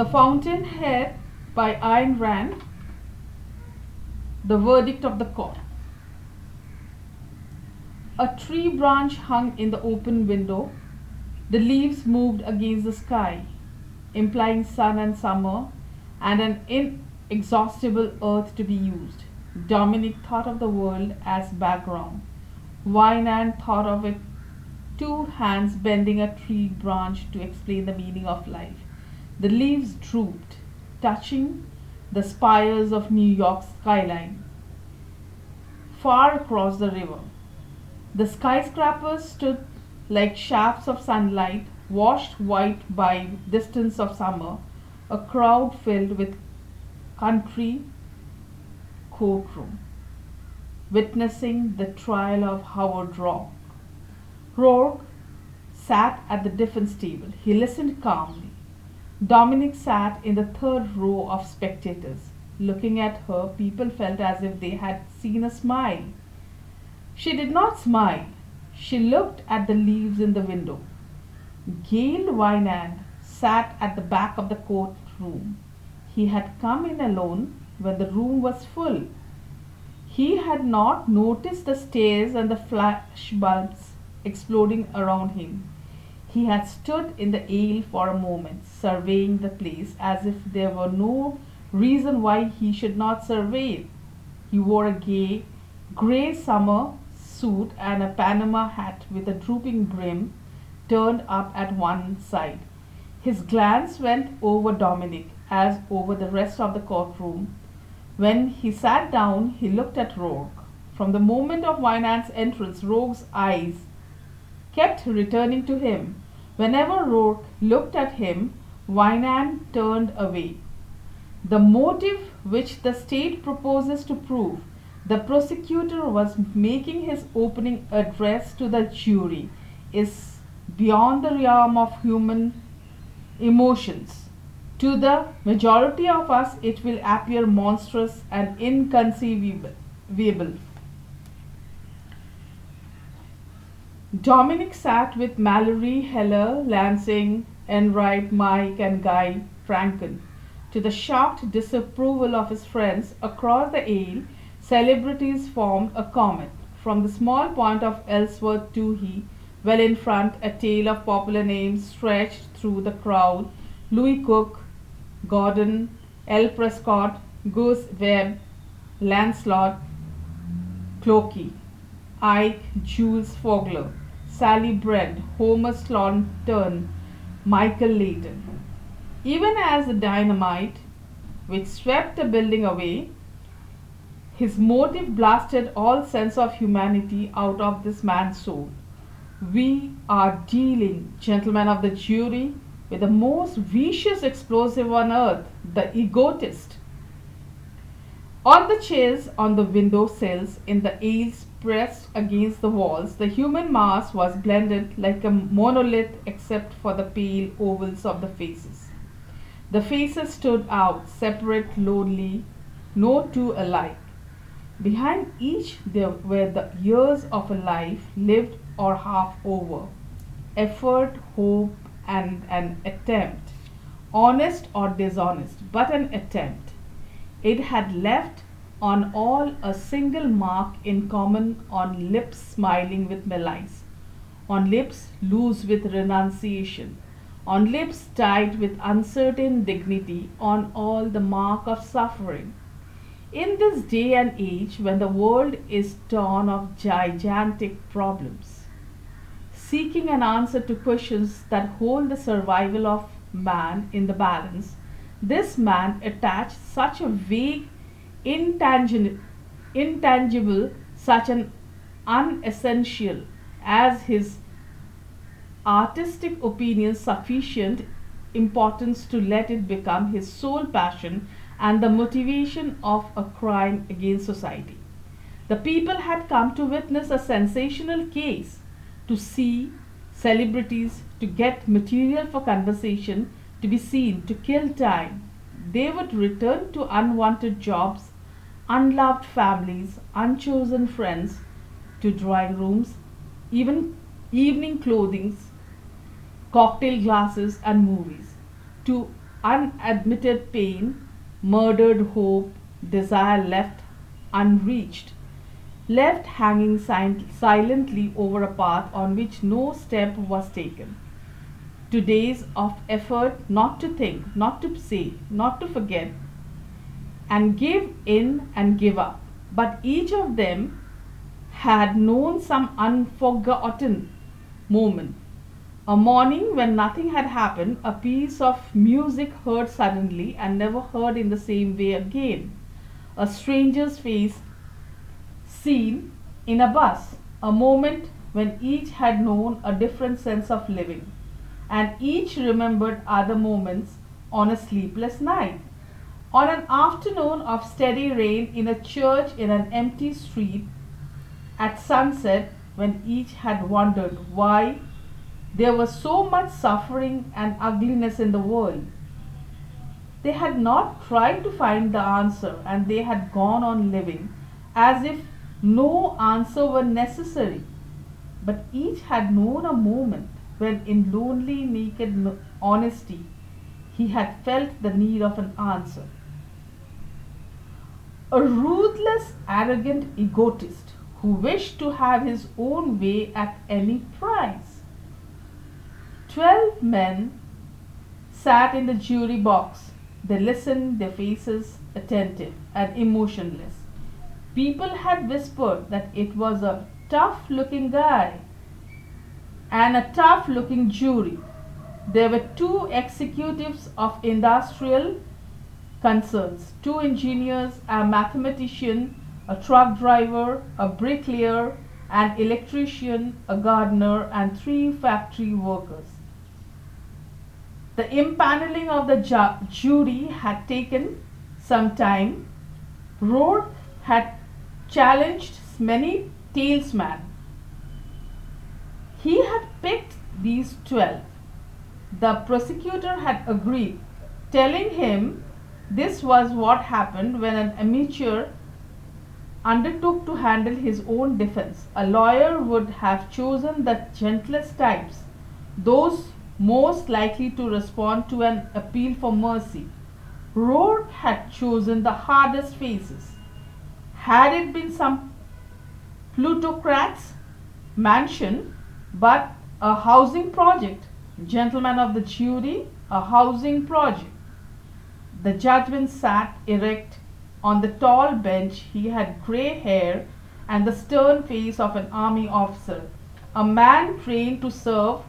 The Fountainhead by Ayn Rand. The verdict of the court. A tree branch hung in the open window. The leaves moved against the sky, implying sun and summer and an inexhaustible earth to be used. Dominic thought of the world as background. Wynand thought of it two hands bending a tree branch to explain the meaning of life. The leaves drooped, touching the spires of New York's skyline. Far across the river, the skyscrapers stood like shafts of sunlight, washed white by distance of summer, a crowd filled with country courtroom, witnessing the trial of Howard Rourke. Rourke sat at the defense table. He listened calmly. Dominic sat in the third row of spectators. Looking at her, people felt as if they had seen a smile. She did not smile. She looked at the leaves in the window. Gail Wynand sat at the back of the courtroom. He had come in alone when the room was full. He had not noticed the stairs and the flash bulbs exploding around him. He had stood in the aisle for a moment, surveying the place as if there were no reason why he should not survey it. He wore a grey summer suit and a Panama hat with a drooping brim turned up at one side. His glance went over Dominic as over the rest of the courtroom. When he sat down, he looked at Rourke. From the moment of Wynand's entrance, Rourke's eyes kept returning to him. Whenever Rourke looked at him, Wynand turned away. The motive which the state proposes to prove, the prosecutor was making his opening address to the jury, is beyond the realm of human emotions. To the majority of us, it will appear monstrous and inconceivable. Dominic sat with Mallory, Heller, Lansing, Enright, Mike, and Guy Franken. To the shocked disapproval of his friends across the aisle, celebrities formed a comet. From the small point of Ellsworth Toohey, well in front, a tail of popular names stretched through the crowd: Louis Cook, Gordon, L. Prescott, Gus Webb, Lancelot Clokey, Ike, Jules Fogler, Sally Brent, Homer Staunton, Michael Layton. Even as the dynamite which swept the building away, his motive blasted all sense of humanity out of this man's soul. We are dealing, gentlemen of the jury, with the most vicious explosive on earth, the egotist. On the chairs, on the window sills, in the aisles pressed against the walls, the human mass was blended like a monolith except for the pale ovals of the faces. The faces stood out, separate, lonely, no two alike. Behind each there were the years of a life lived or half over, effort, hope, and an attempt, honest or dishonest, but an attempt. It had left on all a single mark in common: on lips smiling with malice, on lips loose with renunciation, on lips tied with uncertain dignity, on all the mark of suffering. In this day and age, when the world is torn of gigantic problems, seeking an answer to questions that hold the survival of man in the balance, this man attached such a vague, intangible, such an unessential as his artistic opinions sufficient importance to let it become his sole passion and the motivation of a crime against society. The people had come to witness a sensational case, to see celebrities, to get material for conversation, to be seen, to kill time. They would return to unwanted jobs, unloved families, unchosen friends, to drawing rooms, even evening clothings, cocktail glasses, and movies, to unadmitted pain, murdered hope, desire left unreached, left hanging silently over a path on which no step was taken. 2 days of effort not to think, not to say, not to forget, and give in and give up. But each of them had known some unforgotten moment. A morning when nothing had happened, a piece of music heard suddenly and never heard in the same way again. A stranger's face seen in a bus, a moment when each had known a different sense of living, and each remembered other moments on a sleepless night. On an afternoon of steady rain in a church in an empty street at sunset, when each had wondered why there was so much suffering and ugliness in the world. They had not tried to find the answer, and they had gone on living as if no answer were necessary. But each had known a moment when, in lonely, naked honesty, he had felt the need of an answer. A ruthless, arrogant egotist who wished to have his own way at any price. 12 men sat in the jury box. They listened, their faces attentive and emotionless. People had whispered that it was a tough looking guy and a tough looking jury. There were two executives of industrial concerns, two engineers, a mathematician, a truck driver, a bricklayer, an electrician, a gardener, and three factory workers. The impaneling of the jury had taken some time. Rourke had challenged many talesmen. He had picked these 12. The prosecutor had agreed, telling him this was what happened when an amateur undertook to handle his own defense. A lawyer would have chosen the gentlest types, those most likely to respond to an appeal for mercy. Rourke had chosen the hardest faces. Had it been some plutocrat's mansion, but a housing project, gentlemen of the jury, a housing project. The judgment sat erect on the tall bench. He had grey hair and the stern face of an army officer, a man trained to serve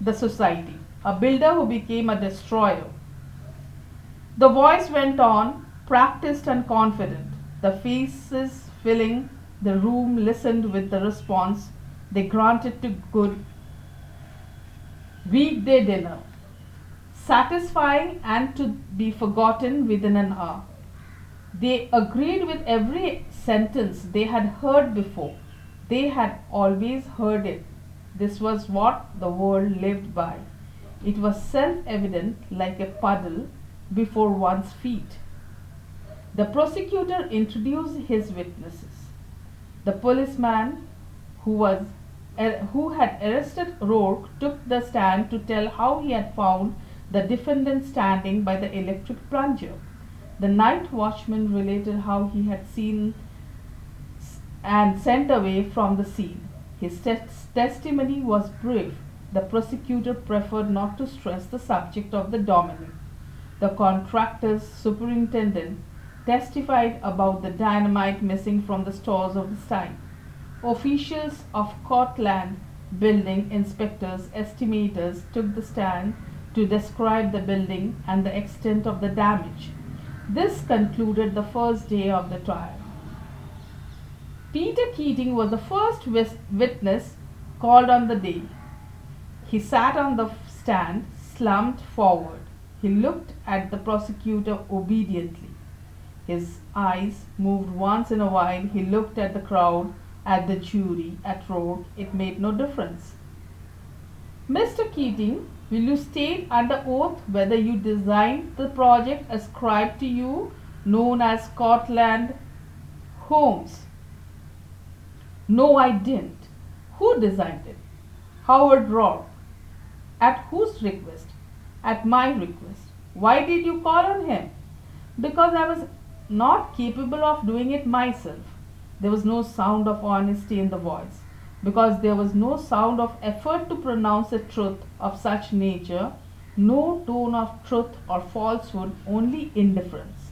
the society, a builder who became a destroyer. The voice went on, practiced and confident. The faces filling the room listened with the response they granted to good weekday dinner, satisfying and to be forgotten within an hour. They agreed with every sentence they had heard before. They had always heard it. This was what the world lived by. It was self-evident like a puddle before one's feet. The prosecutor introduced his witnesses. The policeman who had arrested Rourke took the stand to tell how he had found the defendant standing by the electric plunger. The night watchman related how he had seen and sent away from the scene. His testimony was brief. The prosecutor preferred not to stress the subject of the dominic. The contractor's superintendent testified about the dynamite missing from the stores of the site. Officials of Cortlandt building inspectors, estimators took the stand to describe the building and the extent of the damage. This concluded the first day of the trial. Peter Keating was the first witness called on the day. He sat on the stand, slumped forward. He looked at the prosecutor obediently. His eyes moved once in a while. He looked at the crowd, at the jury, at Rourke. It made no difference. Mr. Keating, will you state under oath whether you designed the project ascribed to you known as Cortlandt Homes? No, I didn't. Who designed it? Howard Rourke. At whose request? At my request. Why did you call on him? Because I was not capable of doing it myself. There was no sound of honesty in the voice. Because there was no sound of effort to pronounce a truth of such nature, no tone of truth or falsehood, only indifference.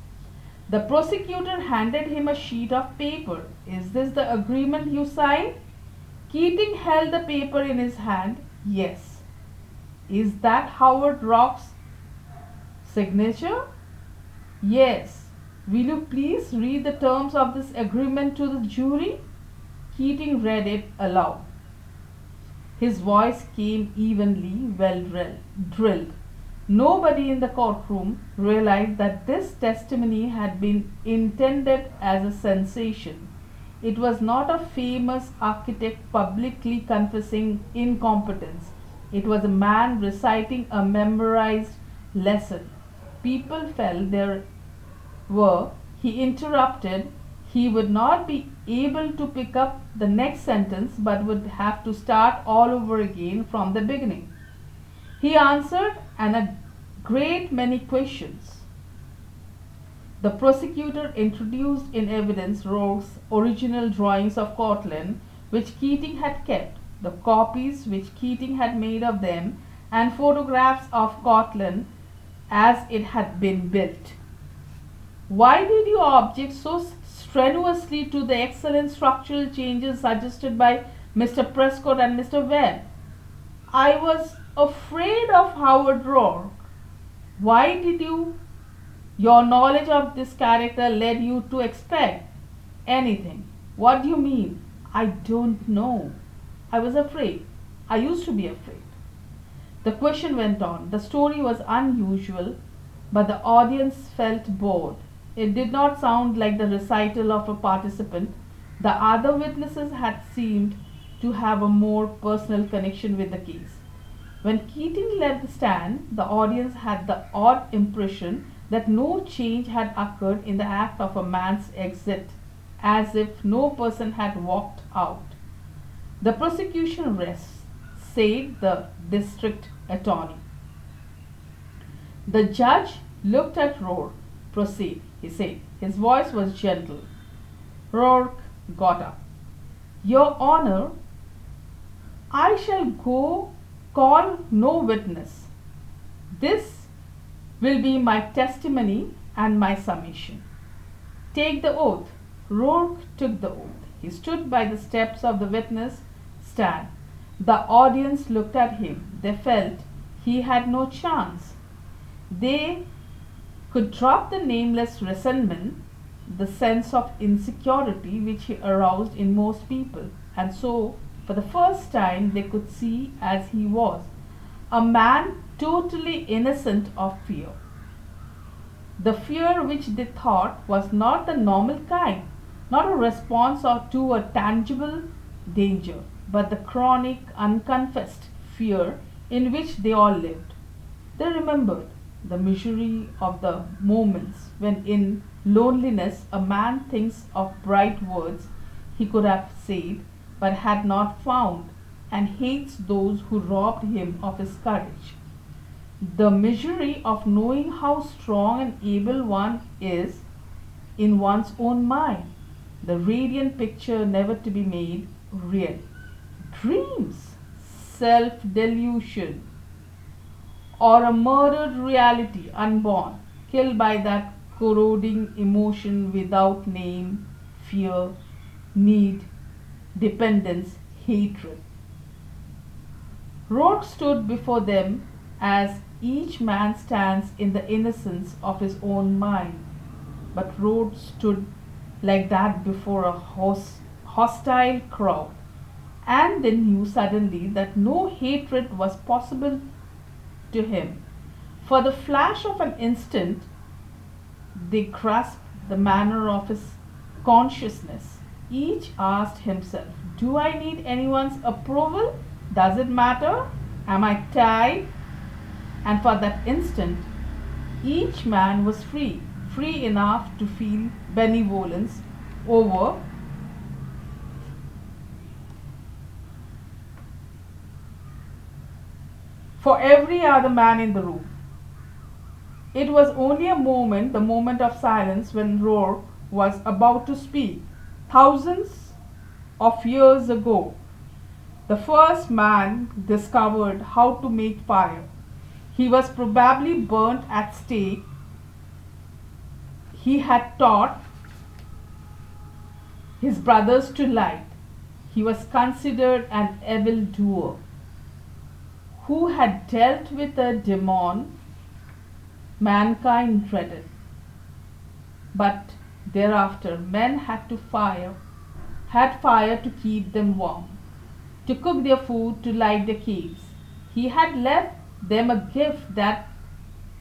The prosecutor handed him a sheet of paper. Is this the agreement you signed? Keating held the paper in his hand. Yes. Is that Howard Rourke's signature? Yes. Will you please read the terms of this agreement to the jury? Keating read it aloud. His voice came evenly, well drilled. Nobody in the courtroom realized that this testimony had been intended as a sensation. It was not a famous architect publicly confessing incompetence. It was a man reciting a memorized lesson. People felt there were, he interrupted, he would not be able to pick up the next sentence but would have to start all over again from the beginning. He answered a great many questions. The prosecutor introduced in evidence Rourke's original drawings of Cortlandt, which Keating had kept, the copies which Keating had made of them, and photographs of Cortlandt as it had been built. Why did you object so strenuously to the excellent structural changes suggested by Mr. Prescott and Mr. Webb? I was afraid of Howard Rourke. Why did your knowledge of this character led you to expect anything? What do you mean? I don't know. I was afraid. I used to be afraid. The question went on. The story was unusual, but the audience felt bored. It did not sound like the recital of a participant. The other witnesses had seemed to have a more personal connection with the case. When Keating left the stand, the audience had the odd impression that no change had occurred in the act of a man's exit, as if no person had walked out. The prosecution rests, said the district attorney. The judge looked at Rourke. Proceed, he said. His voice was gentle. Rourke got up. Your Honor, I shall go call no witness. This will be my testimony and my summation. Take the oath. Rourke took the oath. He stood by the steps of the witness stand. The audience looked at him. They felt he had no chance. They could drop the nameless resentment, the sense of insecurity which he aroused in most people, and so, for the first time, they could see as he was, a man totally innocent of fear. The fear which they thought was not the normal kind, not a response to a tangible danger, but the chronic, unconfessed fear in which they all lived. They remembered the misery of the moments when in loneliness a man thinks of bright words he could have said but had not found, and hates those who robbed him of his courage. The misery of knowing how strong and able one is in one's own mind, the radiant picture never to be made real. Dreams, self-delusion, or a murdered reality unborn, killed by that corroding emotion without name, fear, need, dependence, hatred. Rourke stood before them as each man stands in the innocence of his own mind, but Rourke stood like that before a hostile crowd, and they knew suddenly that no hatred was possible to him. For the flash of an instant, they grasped the manner of his consciousness. Each asked himself, do I need anyone's approval? Does it matter? Am I tied? And for that instant, each man was free, free enough to feel benevolence over for every other man in the room. It was only a moment, the moment of silence, when Rohr was about to speak. Thousands of years ago, the first man discovered how to make fire. He was probably burnt at stake. He had taught his brothers to light. He was considered an evil doer who had dealt with a demon mankind dreaded. But thereafter men had fire to keep them warm, to cook their food, to light their caves. He had left them a gift that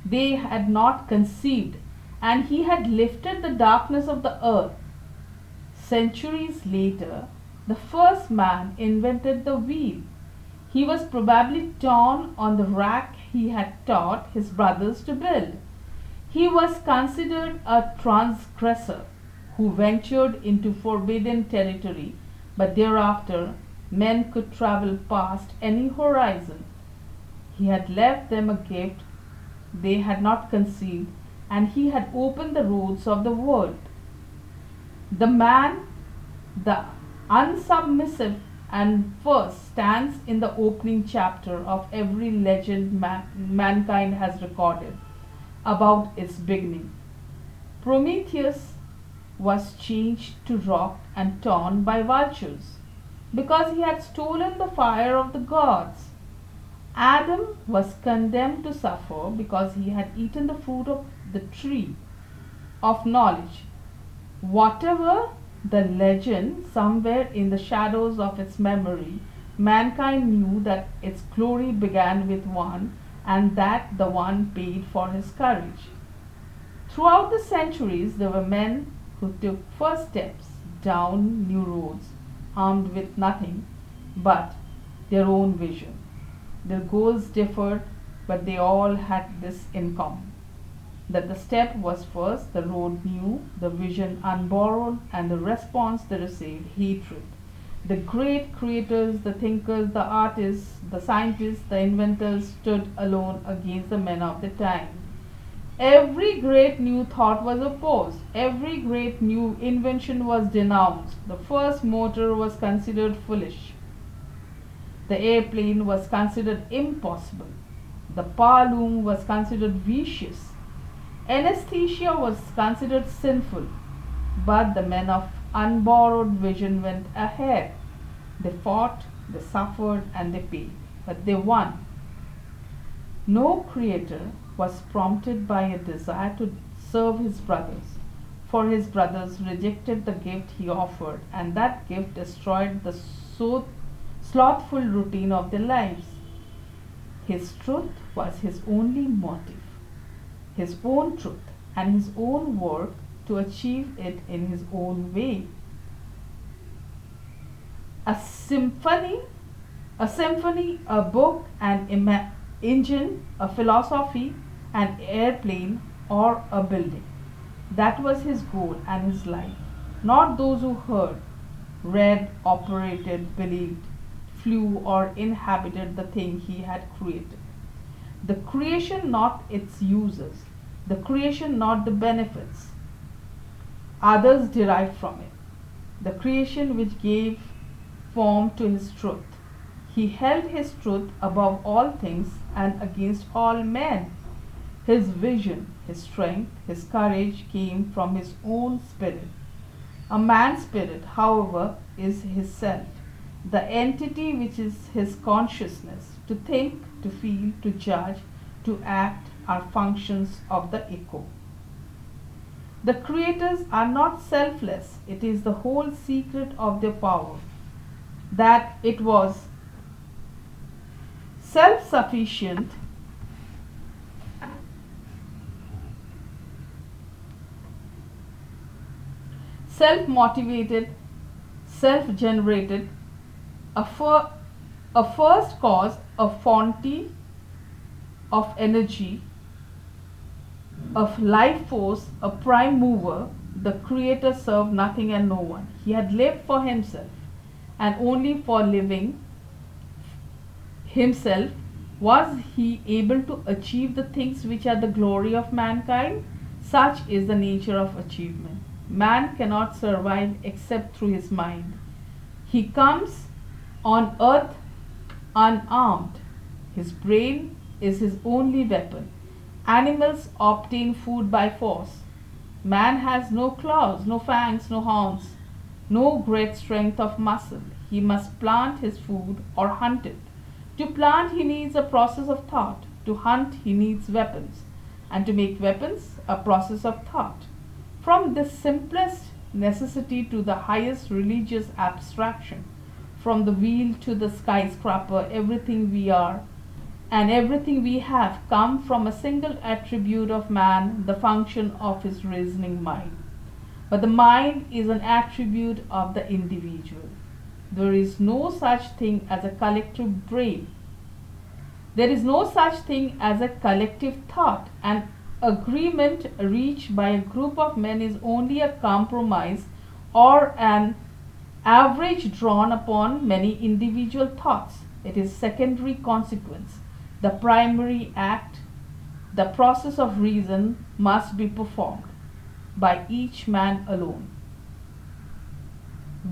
they had not conceived, and he had lifted the darkness of the earth. Centuries later, the first man invented the wheel. He was probably torn on the rack he had taught his brothers to build. He was considered a transgressor who ventured into forbidden territory, but thereafter men could travel past any horizon. He had left them a gift they had not conceived, and he had opened the roads of the world. The man, the unsubmissive and first, stands in the opening chapter of every legend mankind has recorded about its beginning. Prometheus was changed to rock and torn by vultures because he had stolen the fire of the gods. Adam was condemned to suffer because he had eaten the fruit of the tree of knowledge. Whatever the legend, somewhere in the shadows of its memory, mankind knew that its glory began with one, and that the one paid for his courage. Throughout the centuries, there were men who took first steps down new roads, armed with nothing but their own vision. Their goals differed, but they all had this in common: that the step was first, the road new, the vision unborrowed, and the response they received hatred. The great creators, the thinkers, the artists, the scientists, the inventors stood alone against the men of the time. Every great new thought was opposed. Every great new invention was denounced. The first motor was considered foolish. The airplane was considered impossible. The power loom was considered vicious. Anesthesia was considered sinful. But the men of unborrowed vision went ahead. They fought, they suffered, and they paid. But they won. No creator was prompted by a desire to serve his brothers, for his brothers rejected the gift he offered, and that gift destroyed the slothful routine of their lives. His truth was his only motive, his own truth, and his own work to achieve it in his own way. A symphony, a book, an engine, a philosophy, an airplane, or a building. That was his goal and his life. Not those who heard, read, operated, believed, flew, or inhabited the thing he had created. The creation, not its users. The creation, not the benefits others derived from it. The creation which gave form to his truth. He held his truth above all things and against all men. His vision, his strength, his courage came from his own spirit. A man's spirit, however, is his self, the entity which is his consciousness. To think, to feel, to judge, to act are functions of the echo. The creators are not selfless. It is the whole secret of their power that it was self-sufficient, self-motivated, self-generated, a first cause, a fountain of energy, of life force, a prime mover. The creator served nothing and no one. He had lived for himself, and only for living himself Was he able to achieve the things which are the glory of mankind? Such is the nature of achievement. Man cannot survive except through his mind. He comes on earth unarmed. His brain is his only weapon. Animals obtain food by force. Man has no claws, no fangs, no horns, no great strength of muscle. He must plant his food or hunt it. To plant, he needs a process of thought. To hunt, he needs weapons. And to make weapons, a process of thought. From the simplest necessity to the highest religious abstraction, from the wheel to the skyscraper, everything we are and everything we have come from a single attribute of man, the function of his reasoning mind. But the mind is an attribute of the individual. There is no such thing as a collective brain. There is no such thing as a collective thought. An agreement reached by a group of men is only a compromise or an average drawn upon many individual thoughts. It is secondary consequence. The primary act, the process of reason, must be performed by each man alone.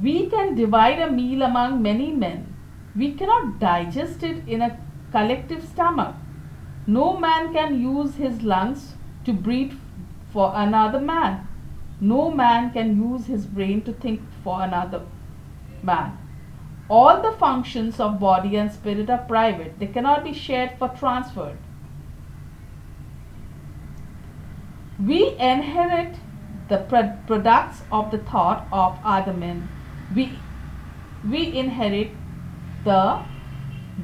We can divide a meal among many men. We cannot digest it in a collective stomach. No man can use his lungs to breathe for another man. No man can use his brain to think for another man. All the functions of body and spirit are private. They cannot be shared for transfer. We inherit the products of the thought of other men. We inherit the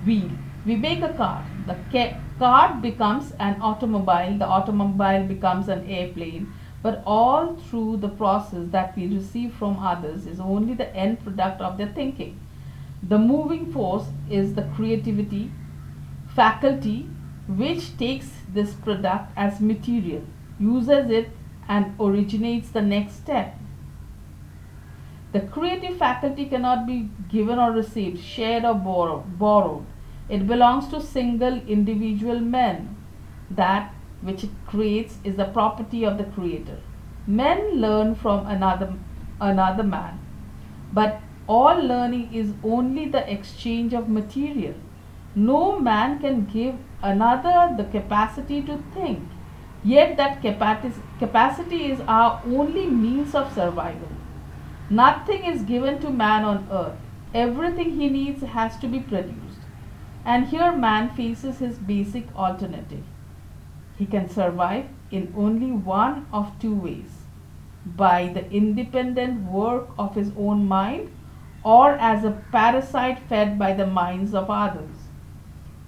wheel. We make a car. The car becomes an automobile. The automobile becomes an airplane. But all through the process that we receive from others is only the end product of their thinking. The moving force is the creativity faculty which takes this product as material, uses it, and originates the next step. The creative faculty cannot be given or received, shared or borrowed. It belongs to single individual men. That which it creates is the property of the creator. Men learn from another man, but all learning is only the exchange of material. No man can give another the capacity to think, yet that capacity is our only means of survival. Nothing is given to man on earth. Everything he needs has to be produced. And here man faces his basic alternative. He can survive in only one of two ways: by the independent work of his own mind, or as a parasite fed by the minds of others.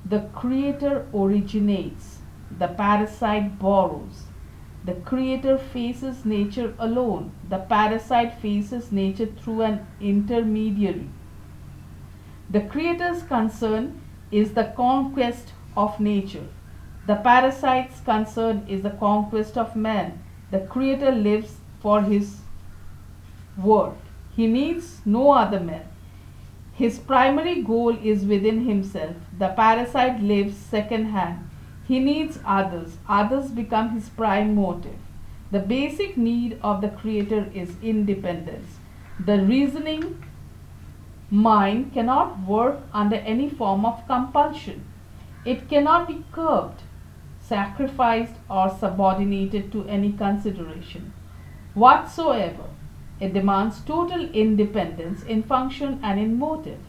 The creator originates, the parasite borrows. The creator faces nature alone, the parasite faces nature through an intermediary. The creator's concern is the conquest of nature. The parasite's concern is the conquest of man. The creator lives for his work. He needs no other man. His primary goal is within himself. The parasite lives second hand. He needs others. Others become his prime motive. The basic need of the creator is independence. The reasoning mind cannot work under any form of compulsion. It cannot be curbed, sacrificed, or subordinated to any consideration whatsoever. It demands total independence in function and in motive.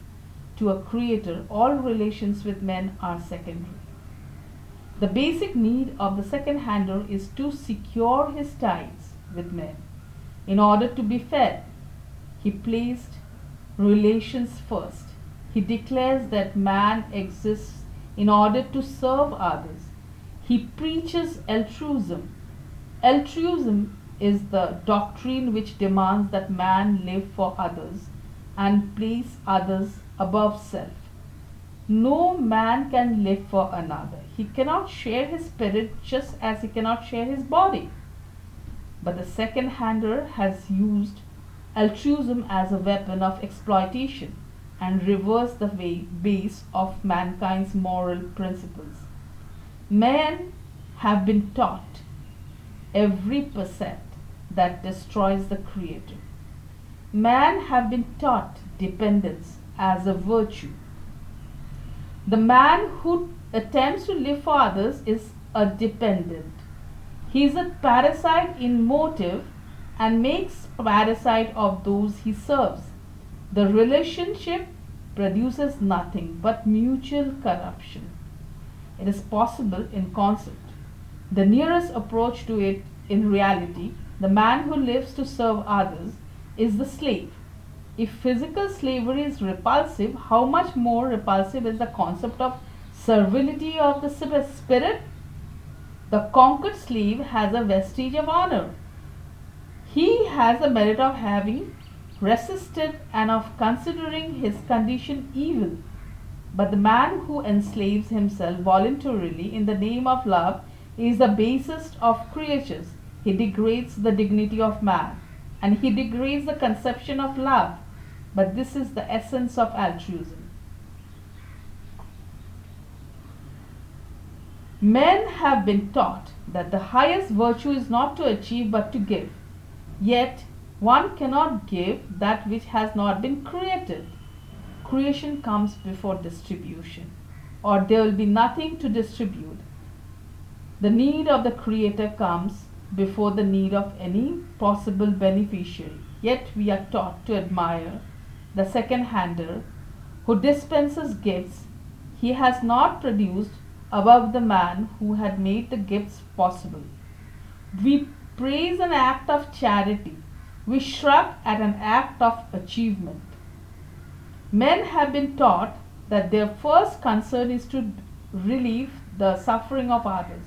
To a creator, all relations with men are secondary. The basic need of the second-hander is to secure his ties with men. In order to be fed, he placed relations first. He declares that man exists in order to serve others. He preaches altruism. Altruism is the doctrine which demands that man live for others and place others above self. No man can live for another. He cannot share his spirit just as he cannot share his body. But the second hander has used altruism as a weapon of exploitation. and reverse the base of mankind's moral principles. Men have been taught every percent that destroys the Creator. Men have been taught dependence as a virtue. The man who attempts to live for others is a dependent. He is a parasite in motive and makes parasite of those he serves. The relationship produces nothing but mutual corruption. It is possible in concept. The nearest approach to it in reality, the man who lives to serve others is the slave. If physical slavery is repulsive, how much more repulsive is the concept of servility of the spirit? The conquered slave has a vestige of honor. He has the merit of having resisted and of considering his condition evil. But the man who enslaves himself voluntarily in the name of love is the basest of creatures. He degrades the dignity of man, and he degrades the conception of love. But this is the essence of altruism. Men have been taught that the highest virtue is not to achieve but to give. Yet one cannot give that which has not been created. Creation comes before distribution, or there will be nothing to distribute. The need of the Creator comes before the need of any possible beneficiary. Yet we are taught to admire the second-hander who dispenses gifts he has not produced above the man who had made the gifts possible. We praise an act of charity. We shrug at an act of achievement. Men have been taught that their first concern is to relieve the suffering of others.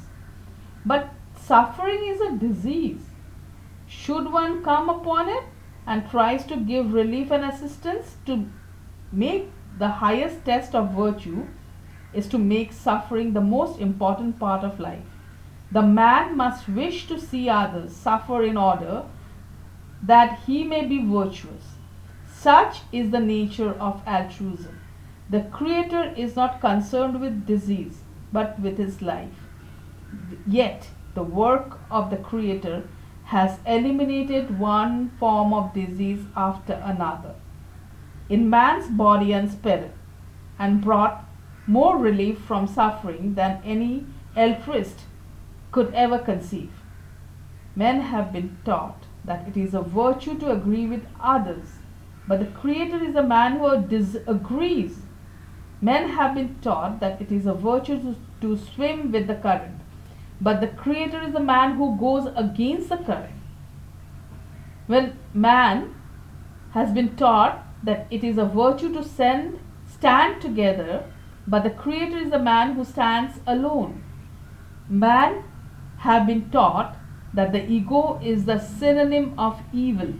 But suffering is a disease. Should one come upon it and tries to give relief and assistance, to make the highest test of virtue is to make suffering the most important part of life. The man must wish to see others suffer in order that he may be virtuous. Such is the nature of altruism. The Creator is not concerned with disease, but with his life. Yet, the work of the Creator has eliminated one form of disease after another in man's body and spirit, and brought more relief from suffering than any altruist could ever conceive. Men have been taught that it is a virtue to agree with others, but the Creator is a man who disagrees. Men have been taught that it is a virtue to swim with the current, but the Creator is a man who goes against the current. When man has been taught that it is a virtue to stand together, but the Creator is a man who stands alone. Man have been taught that the ego is the synonym of evil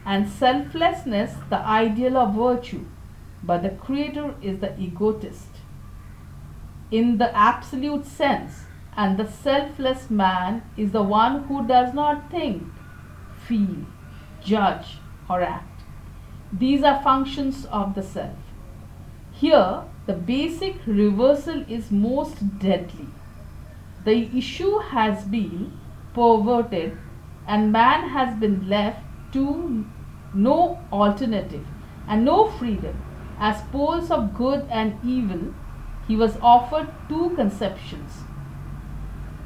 and selflessness the ideal of virtue, but the Creator is the egotist in the absolute sense, and the selfless man is the one who does not think, feel, judge, or act. These are functions of the self. Here, the basic reversal is most deadly. The issue has been perverted, and man has been left to no alternative and no freedom. As poles of good and evil, he was offered two conceptions: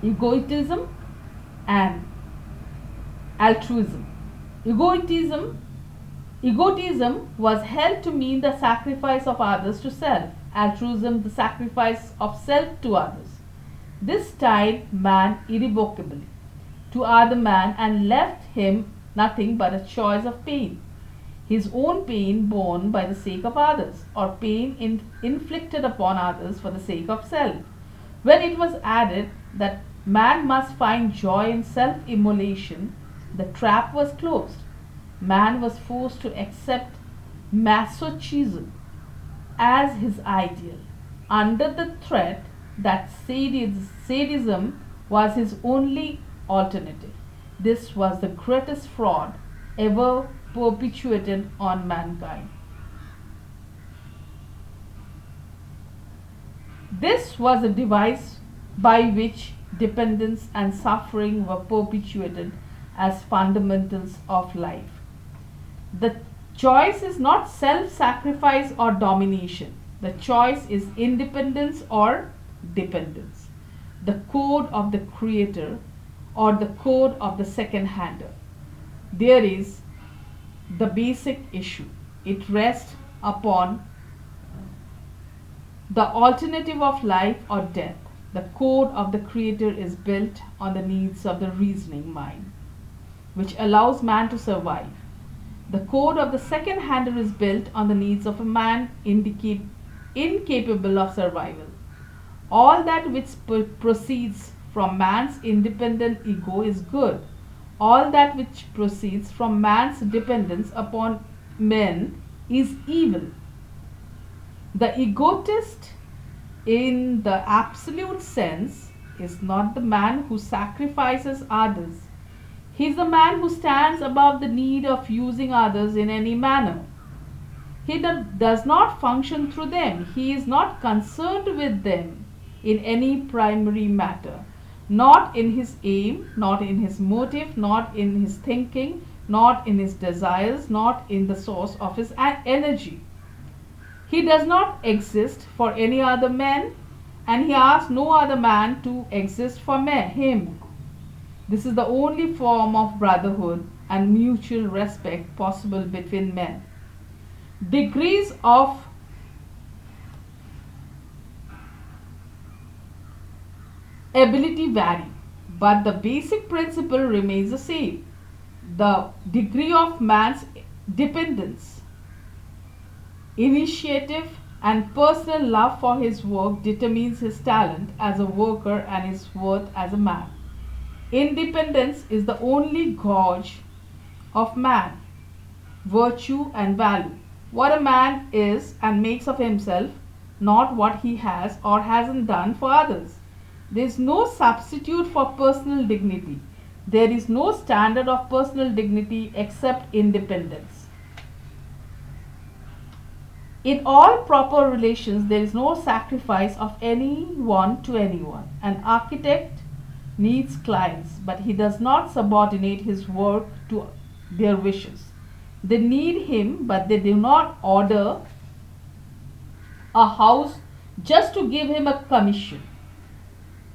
egotism and altruism. Egotism was held to mean the sacrifice of others to self, altruism the sacrifice of self to others. This tied man irrevocably to other man and left him nothing but a choice of pain. His own pain borne by the sake of others, or pain inflicted upon others for the sake of self. When it was added that man must find joy in self-immolation, the trap was closed. Man was forced to accept masochism as his ideal, under the threat that sadism was his only alternative. This was the greatest fraud ever perpetuated on mankind. This was a device by which dependence and suffering were perpetuated as fundamentals of life. The choice is not self sacrifice or domination, the choice is independence or dependence. The code of the creator or the code of the second hander. There is the basic issue. It rests upon the alternative of life or death. The code of the creator is built on the needs of the reasoning mind, which allows man to survive. The code of the second hander is built on the needs of a man incapable of survival. All that which proceeds from man's independent ego is good. All that which proceeds from man's dependence upon men is evil. The egotist, in the absolute sense, is not the man who sacrifices others. He is the man who stands above the need of using others in any manner. He does not function through them. He is not concerned with them in any primary matter, not in his aim, not in his motive, not in his thinking, not in his desires, not in the source of his energy. He does not exist for any other man, and he asks no other man to exist for him. This is the only form of brotherhood and mutual respect possible between men. Degrees of ability vary, but the basic principle remains the same. The degree of man's dependence, initiative, and personal love for his work determines his talent as a worker and his worth as a man. Independence is the only gauge of man, virtue, and value. What a man is and makes of himself, not what he has or hasn't done for others. There is no substitute for personal dignity. There is no standard of personal dignity except independence. In all proper relations, there is no sacrifice of anyone to anyone. An architect needs clients, but he does not subordinate his work to their wishes. They need him, but they do not order a house just to give him a commission.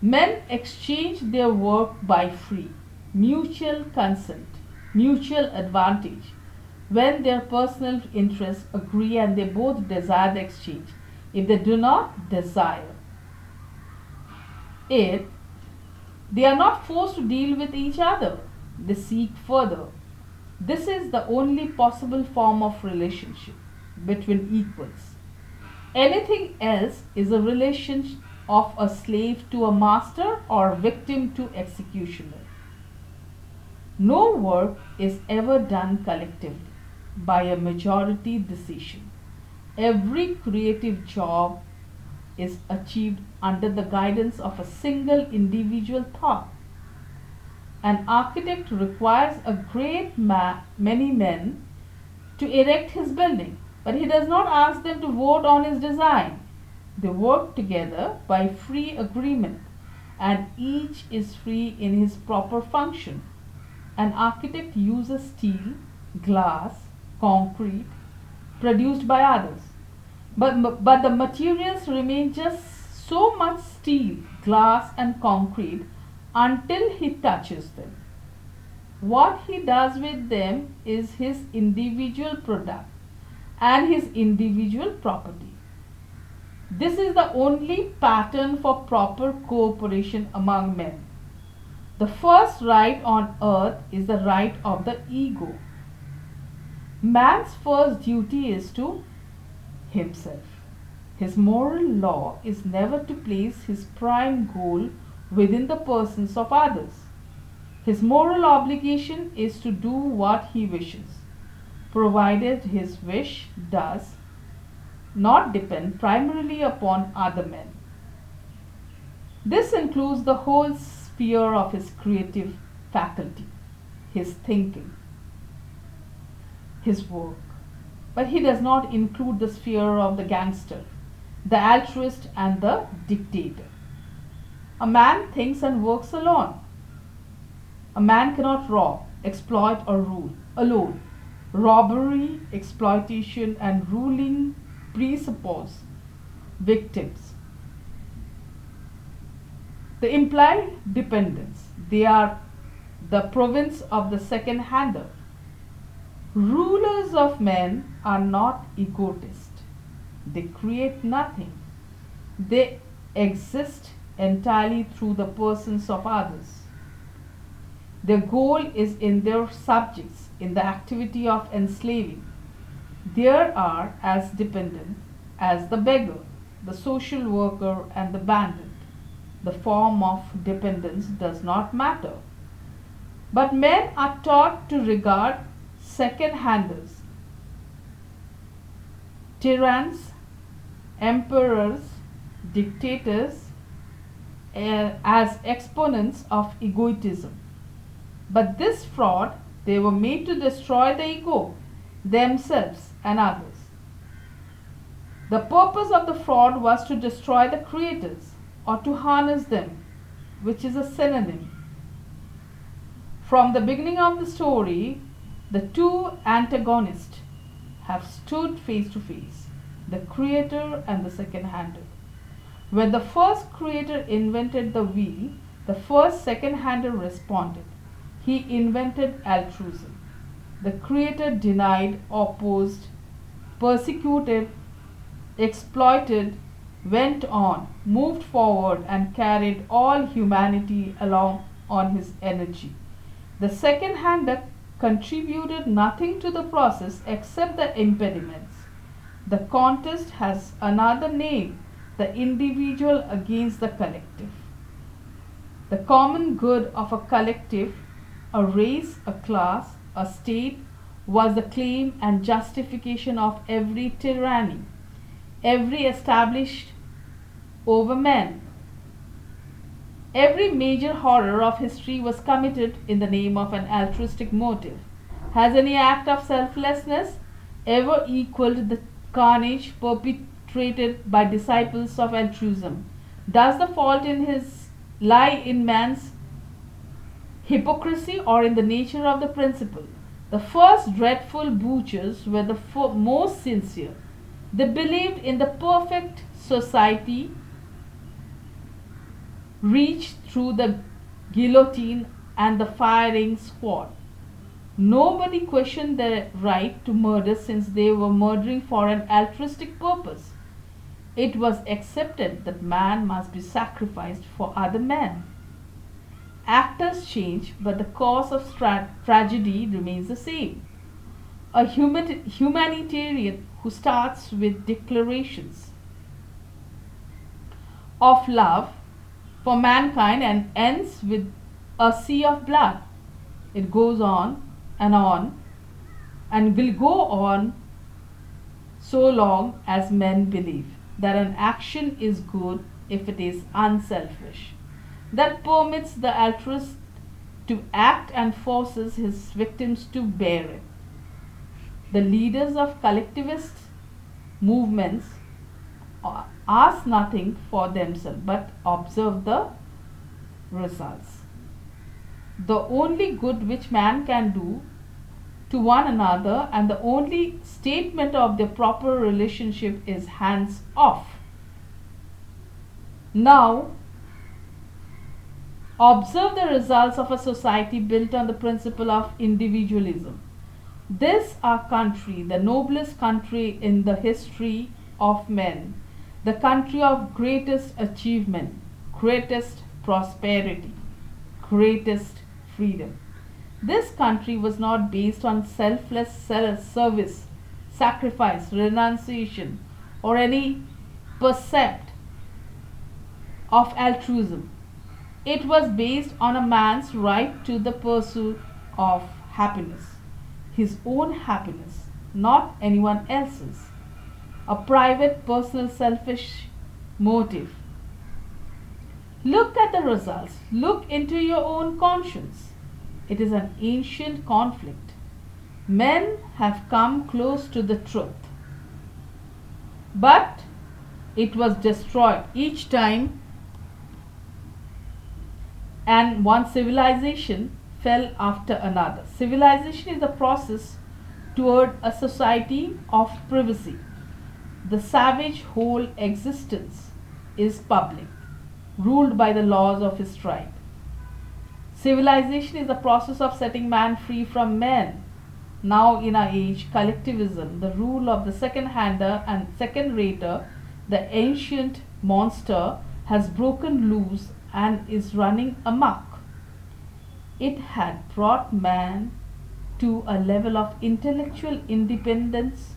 Men exchange their work by free, mutual consent, mutual advantage, when their personal interests agree and they both desire the exchange. If they do not desire it, they are not forced to deal with each other. They seek further. This is the only possible form of relationship between equals. Anything else is a relation of a slave to a master or victim to executioner. No work is ever done collectively by a majority decision. Every creative job is achieved under the guidance of a single individual thought. An architect requires a great many men to erect his building, but he does not ask them to vote on his design. They work together by free agreement, and each is free in his proper function. An architect uses steel, glass, concrete produced by others, but the materials remain just so much steel, glass, and concrete until he touches them. What he does with them is his individual product and his individual property. This is the only pattern for proper cooperation among men. The first right on earth is the right of the ego. Man's first duty is to himself. His moral law is never to place his prime goal within the persons of others. His moral obligation is to do what he wishes, provided his wish does not depend primarily upon other men. This includes the whole sphere of his creative faculty, his thinking, his work. But he does not include the sphere of the gangster, the altruist and the dictator. A man thinks and works alone. A man cannot rob, exploit, or rule alone. Robbery, exploitation, and ruling presuppose victims. The implied dependence. They are the province of the second hander. Rulers of men are not egotists. They create nothing. They exist entirely through the persons of others. Their goal is in their subjects, in the activity of enslaving. They are as dependent as the beggar, the social worker, and the bandit. The form of dependence does not matter. But men are taught to regard second-handers, tyrants, emperors, dictators as exponents of egotism. But this fraud, they were made to destroy the ego, themselves and others. The purpose of the fraud was to destroy the creators or to harness them, which is a synonym. From the beginning of the story, the two antagonists have stood face to face, the creator and the second-hander. When the first creator invented the wheel, the first second-hander responded. He invented altruism. The creator denied, opposed, persecuted, exploited, went on, moved forward, and carried all humanity along on his energy. The second-hander contributed nothing to the process except the impediments. The contest has another name, the individual against the collective. The common good of a collective, a race, a class, a state, was the claim and justification of every tyranny, every established over men. Every major horror of history was committed in the name of an altruistic motive. Has any act of selflessness ever equaled the carnage perpetrated by disciples of altruism? Does the fault lie in man's hypocrisy or in the nature of the principle? The first dreadful butchers were the most sincere. They believed in the perfect society reached through the guillotine and the firing squad. Nobody questioned their right to murder since they were murdering for an altruistic purpose. It was accepted that man must be sacrificed for other men. Actors change, but the cause of tragedy remains the same. A humanitarian who starts with declarations of love for mankind and ends with a sea of blood. It goes on and will go on so long as men believe that an action is good if it is unselfish, that permits the altruist to act and forces his victims to bear it. The leaders of collectivist movements ask nothing for themselves but observe the results. The only good which man can do to one another and the only statement of their proper relationship is hands off. Now, observe the results of a society built on the principle of individualism. This our country, the noblest country in the history of men, the country of greatest achievement, greatest prosperity, greatest freedom. This country was not based on selfless service, sacrifice, renunciation, or any percept of altruism. It was based on a man's right to the pursuit of happiness, his own happiness, not anyone else's. A private, personal, selfish motive. Look at the results. Look into your own conscience. It is an ancient conflict. Men have come close to the truth. But it was destroyed each time, and one civilization fell after another. Civilization is the process toward a society of privacy. The savage whole existence is public, ruled by the laws of his tribe. Civilization is the process of setting man free from men. Now, in our age, collectivism, the rule of the second hander and second rater, the ancient monster, has broken loose and is running amok. It had brought man to a level of intellectual independence,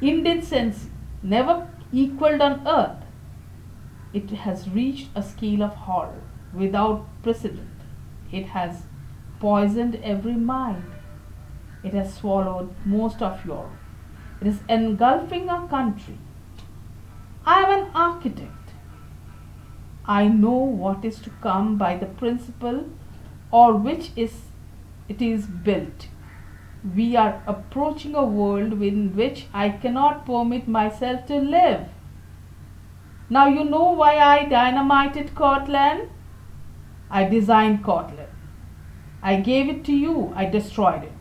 indecency, never equaled on earth. It has reached a scale of horror without precedent. It has poisoned every mind. It has swallowed most of Europe. It is engulfing our country. I am an architect. I know what is to come by the principle or which is it is built. We are approaching a world in which I cannot permit myself to live. Now you know why I dynamited Cortland? I designed Cortland. I gave it to you. I destroyed it.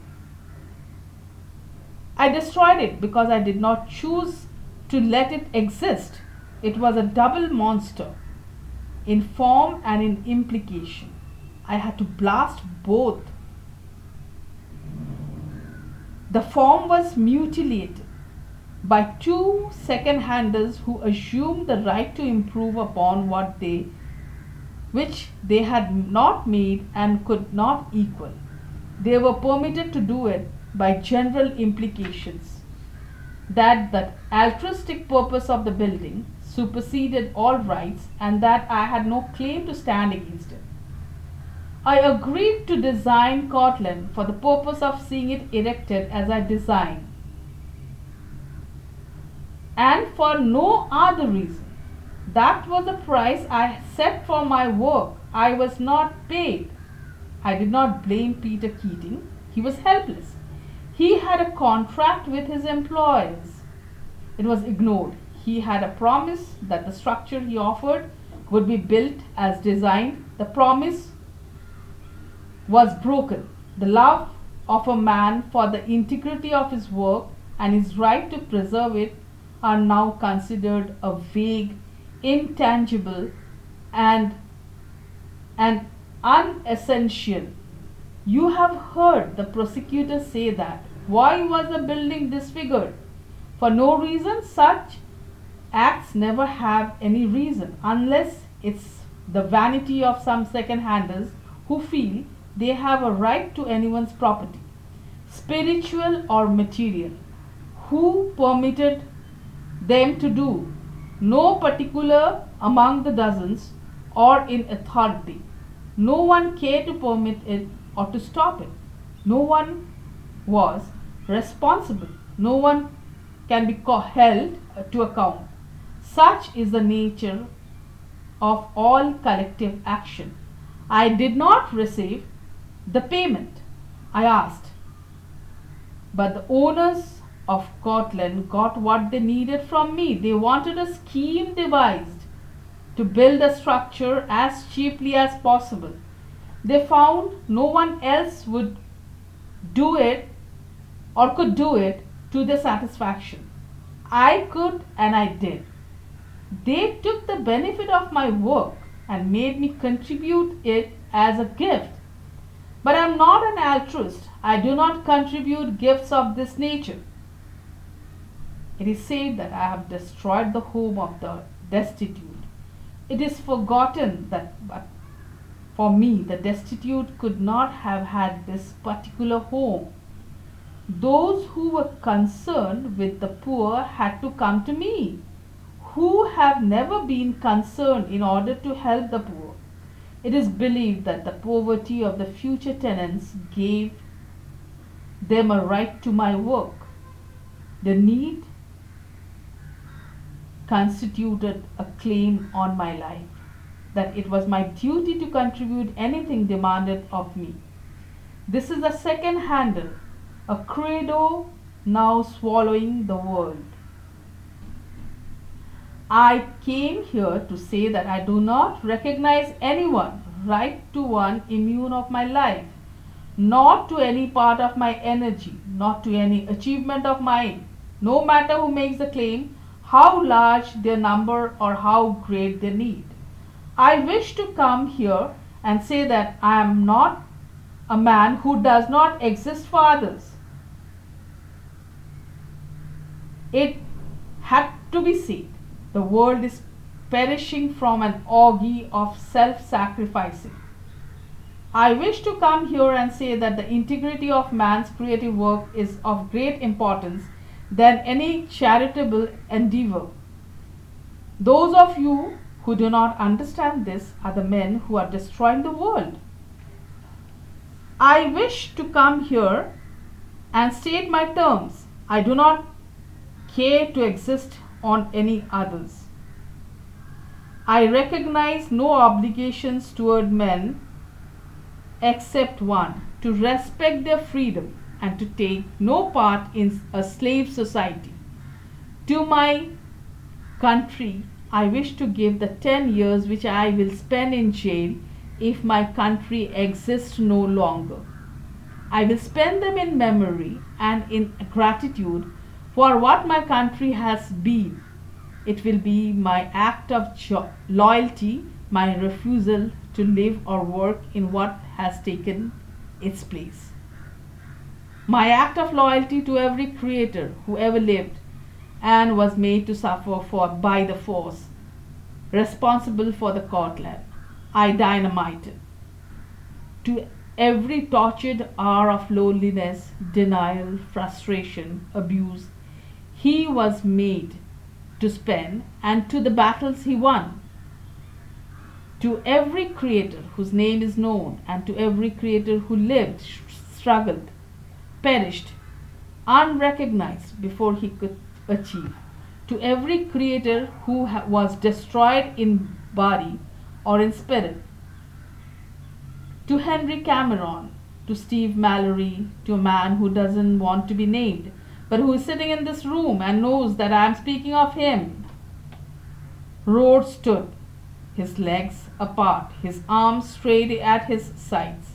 I destroyed it because I did not choose to let it exist. It was a double monster in form and in implication. I had to blast both. The form was mutilated by two second-handers who assumed the right to improve upon which they had not made and could not equal. They were permitted to do it by general implications that the altruistic purpose of the building superseded all rights and that I had no claim to stand against it. I agreed to design Cortland for the purpose of seeing it erected as I designed, and for no other reason. That was the price I set for my work. I was not paid. I did not blame Peter Keating. He was helpless. He had a contract with his employers. It was ignored. He had a promise that the structure he offered would be built as designed. The promise was broken. The love of a man for the integrity of his work and his right to preserve it are now considered a vague, intangible, and an unessential. You have heard the prosecutor say that. Why was the building disfigured? For no reason. Such acts never have any reason unless it's the vanity of some second-handers who feel they have a right to anyone's property, spiritual or material. Who permitted them to do? No particular among the dozens or in authority. No one cared to permit it or to stop it. No one was responsible. No one can be held to account. Such is the nature of all collective action. I did not receive the payment I asked, but the owners of Cortland got what they needed from me. They wanted a scheme devised to build a structure as cheaply as possible. They found no one else would do it or could do it to their satisfaction. I could, and I did. They took the benefit of my work and made me contribute it as a gift. But I am not an altruist. I do not contribute gifts of this nature. It is said that I have destroyed the home of the destitute. It is forgotten that but for me the destitute could not have had this particular home. Those who were concerned with the poor had to come to me, who have never been concerned in order to help the poor. It is believed that the poverty of the future tenants gave them a right to my work. The need constituted a claim on my life, that it was my duty to contribute anything demanded of me. This is a second-hander, a credo now swallowing the world. I came here to say that I do not recognize anyone right to one immune of my life, not to any part of my energy, not to any achievement of mine, no matter who makes the claim, how large their number or how great their need. I wish to come here and say that I am not a man who does not exist for others. It had to be said. The world is perishing from an orgy of self sacrificing. I wish to come here and say that the integrity of man's creative work is of great importance than any charitable endeavor. Those of you who do not understand this are the men who are destroying the world. I wish to come here and state my terms. I do not care to exist on any others. I recognize no obligations toward men except one, to respect their freedom and to take no part in a slave society. To my country, I wish to give the 10 years which I will spend in jail if my country exists no longer. I will spend them in memory and in gratitude for what my country has been. It will be my act of loyalty, my refusal to live or work in what has taken its place. My act of loyalty to every creator who ever lived and was made to suffer for by the force responsible for the Cortland I dynamited. To every tortured hour of loneliness, denial, frustration, abuse, he was made to spend, and to the battles he won. To every creator whose name is known, and to every creator who lived, struggled, perished, unrecognized before he could achieve. To every creator who was destroyed in body or in spirit. To Henry Cameron, to Steve Mallory, to a man who doesn't want to be named, but who is sitting in this room and knows that I am speaking of him. Roar stood, his legs apart, his arms straight at his sides,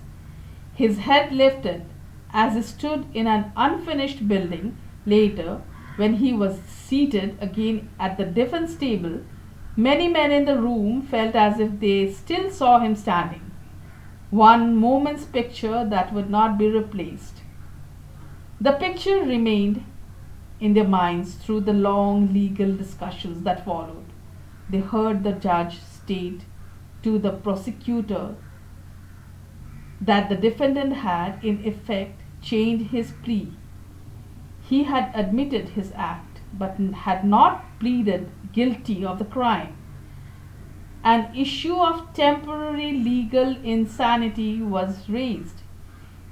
his head lifted as he stood in an unfinished building. Later, when he was seated again at the defense table, many men in the room felt as if they still saw him standing. One moment's picture that would not be replaced. The picture remained in their minds through the long legal discussions that followed. They heard the judge state to the prosecutor that the defendant had, in effect, changed his plea. He had admitted his act, but had not pleaded guilty of the crime. An issue of temporary legal insanity was raised.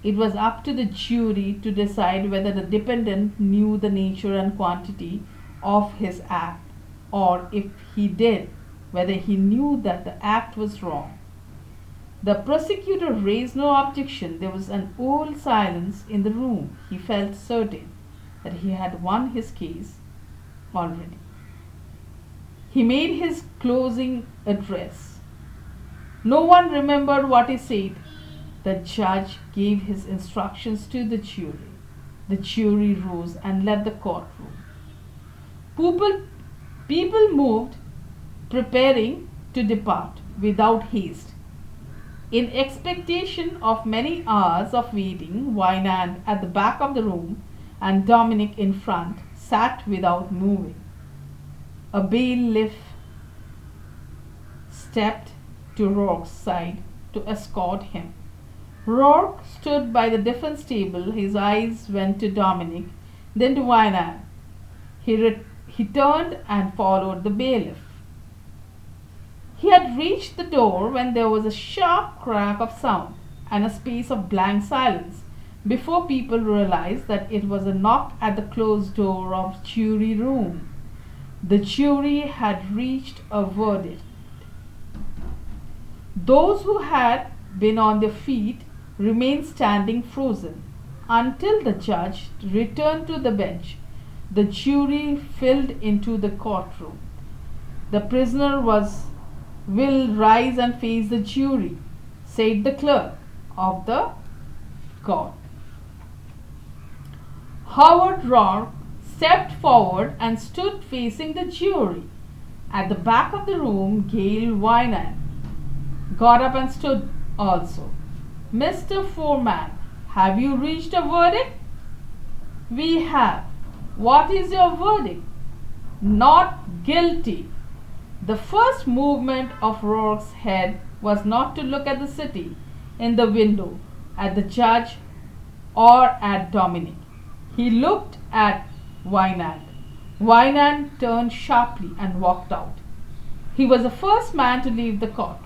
It was up to the jury to decide whether the defendant knew the nature and quantity of his act, or if he did, whether he knew that the act was wrong. The prosecutor raised no objection. There was an old silence in the room. He felt certain that he had won his case already. He made his closing address. No one remembered what he said. The judge gave his instructions to the jury. The jury rose and left the courtroom. People moved, preparing to depart without haste. In expectation of many hours of waiting, Wynand at the back of the room and Dominic in front sat without moving. A bailiff stepped to Rourke's side to escort him. Rourke stood by the defense table. His eyes went to Dominic, then to Wynand. He turned and followed the bailiff. He had reached the door when there was a sharp crack of sound and a space of blank silence before people realized that it was a knock at the closed door of jury room. The jury had reached a verdict. Those who had been on their feet remained standing frozen until the judge returned to the bench. The jury filed into the courtroom. The prisoner will rise and face the jury, said the clerk of the court. Howard Rourke stepped forward and stood facing the jury. At the back of the room, Gail Wynand got up and stood also. Mr. Foreman, have you reached a verdict? We have. What is your verdict? Not guilty. The first movement of Rourke's head was not to look at the city in the window, at the judge, or at Dominic. He looked at Wynand. Wynand turned sharply and walked out. He was the first man to leave the court.